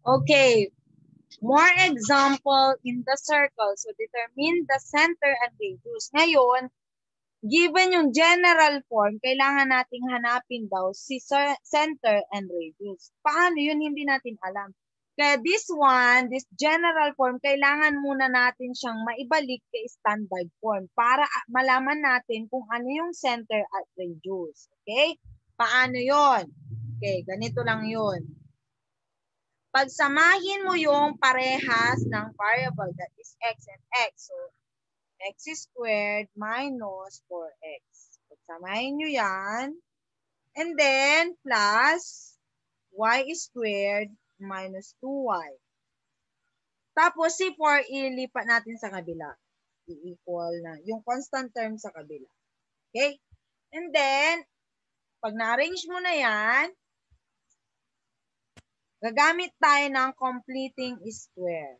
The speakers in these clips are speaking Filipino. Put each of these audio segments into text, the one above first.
Okay. More example in the circle. So, determine the center and radius. Ngayon, given yung general form, kailangan nating hanapin daw si center and radius. Paano yun? Hindi natin alam. Kaya this one, this general form, kailangan muna natin siyang maibalik kay standard form para malaman natin kung ano yung center at radius. Okay? Paano yon? Okay, ganito lang yun. Pagsamahin mo yung parehas ng variable that is x and x. So, x squared minus 4x. Pagsamahin nyo yan. And then, plus y squared minus 2y. Tapos, si 4 ilipat natin sa kabila. I-equal na. Yung constant term sa kabila. Okay? And then, pag na-arrange mo na yan, gagamit tayo ng completing square.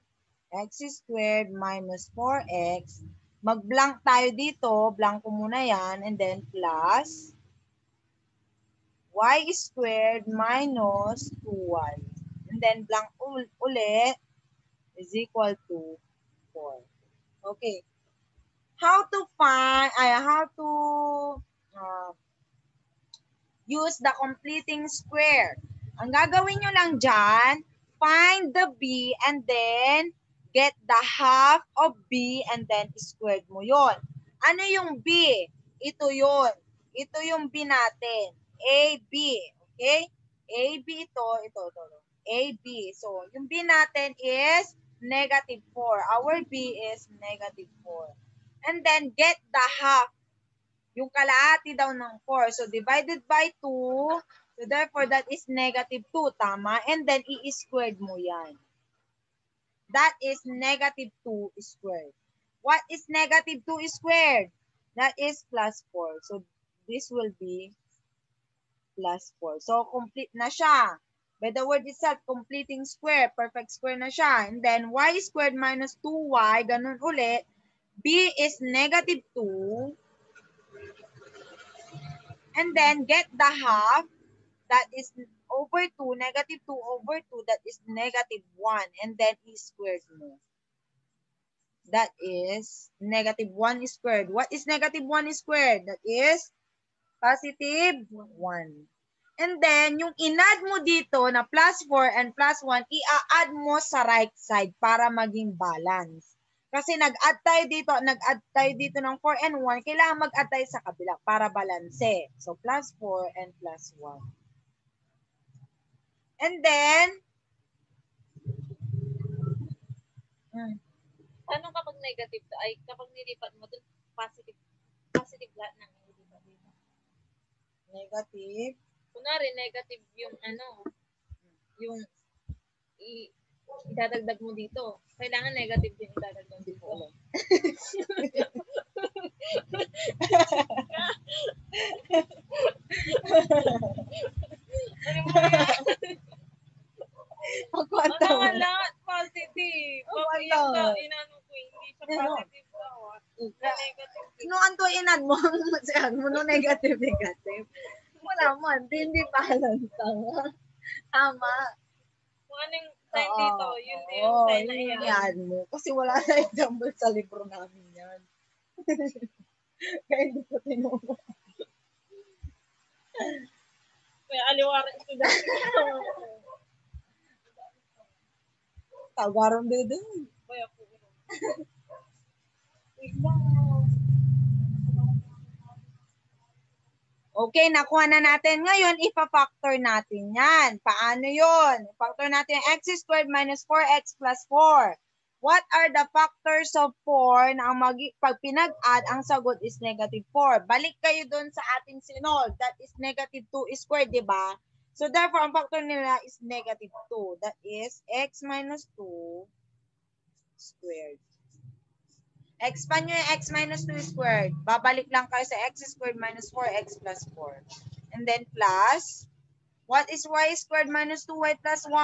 X squared minus 4x. Mag-blank tayo dito. Blank ko muna yan. And then plus y squared minus 2y. And then blank ulit is equal to 4. Okay. How to use the completing square. Ang gagawin nyo lang dyan, find the b and then get the half of b and then squared mo yon. Ano yung b? Ito yon. Ito yung b natin. AB. Okay? AB ito. AB. So, yung b natin is negative 4. Our b is negative 4. And then, get the half. Yung kalahati daw ng 4. So, divided by 2. So, therefore, that is negative 2. Tama? And then, i-squared mo yan. That is negative 2 squared. What is negative 2 squared? That is plus 4. So, this will be plus 4. So, complete na siya. By the word itself, completing square. Perfect square na siya. And then, y squared minus 2y, ganun ulit. B is negative 2. And then, get the half. That is over 2. Negative 2 over 2. That is negative 1. And then, i-squared mo. That is negative 1 squared. What is negative 1 squared? That is positive 1. And then, yung in-add mo dito na plus 4 and plus 1, i-add mo sa right side para maging balance. Kasi nag-add tayo dito ng 4 and 1, kailangan mag-add tayo sa kabila para balanse. So, plus 4 and plus 1. And then, Ano kapag negative? Ay, kapag nilipat mo dun, positive lahat ng nilipat dito. Negative. Kunwari, negative yung yung idadagdag mo dito. Kailangan negative din idadagdag dito. Ano mo yan? Ang lahat positive. Pag inano ko, hindi siya positive daw. Negative. Inuan to inad mo. No negative. Wala man. Hindi balance. Tama. Kung anong sign dito, yun din yung sign na yan mo. Kasi wala na example sa libro namin yan. Kaya hindi ko tinuro. Kaya aliwaran ito dahil. Tagaran din. Kaya po. Okay, nakuha na natin. Ngayon, ipa-factor natin yan. Paano yun? Factor natin x squared minus 4x plus 4. What are the factors of 4 na pag pinag-add, ang sagot is negative 4. Balik kayo dun sa ating sinol. That is negative 2 squared, di ba? So, therefore, ang factor nila is negative 2. That is x minus 2 squared. Expand nyo yung x minus 2 squared. Babalik lang kayo sa x squared minus 4x plus 4. And then plus, what is y squared minus 2y plus 1?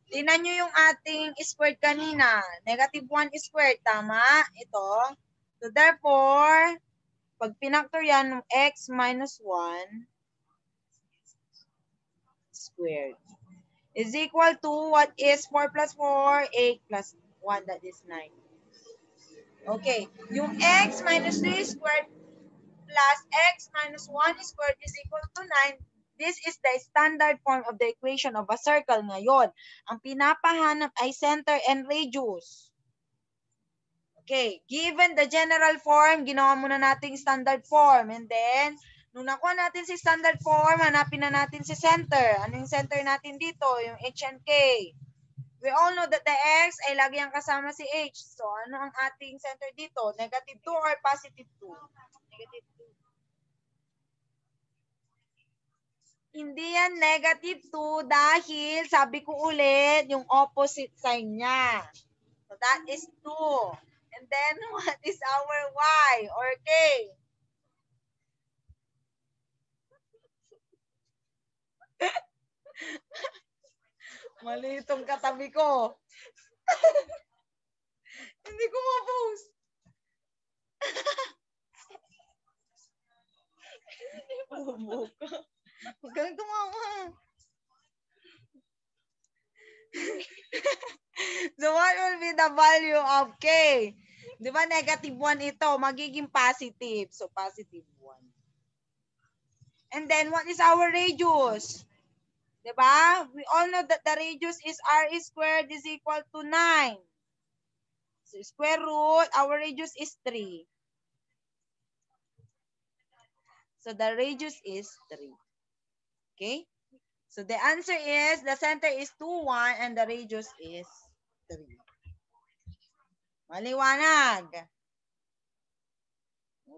Tingnan nyo yung ating squared kanina. Negative 1 squared, tama? Ito. So therefore, pag pinactor yan ng x minus 1 squared. is equal to what is 4 plus 4? 8 plus 1, that is 9. Okay, yung x minus 3 squared plus x minus 1 squared is equal to 9. This is the standard form of the equation of a circle ngayon. Ang pinapahanap ay center and radius. Okay, given the general form, ginawa muna natin standard form. And then, nung nakuha natin si standard form, hanapin na natin si center. Ano yung center natin dito? Yung h and k. We all know that the x ay lagi ang kasama si h. So, ano ang ating center dito? Negative 2 or positive 2? Negative 2. Hindi yan negative 2 dahil, sabi ko ulit, yung opposite sign niya. So, that is 2. And then, what is our y or k? Mali itong katabi ko. Hindi ko ma-post. Huwag kang tumawa. So, what will be the value of k? Di ba negative 1 ito? Magiging positive. So, positive 1. And then, what is our radius? Di ba? We all know that the radius is r squared is equal to 9. So, square root, our radius is 3. So, the radius is 3. Okay? So, the answer is, the center is 2, 1, and the radius is 3. Maliwanag.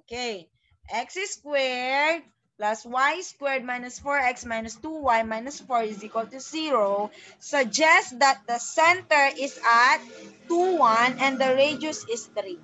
Okay. X squared plus y squared minus 4x minus 2y minus 4 is equal to 0 suggests that the center is at 2, 1 and the radius is 3.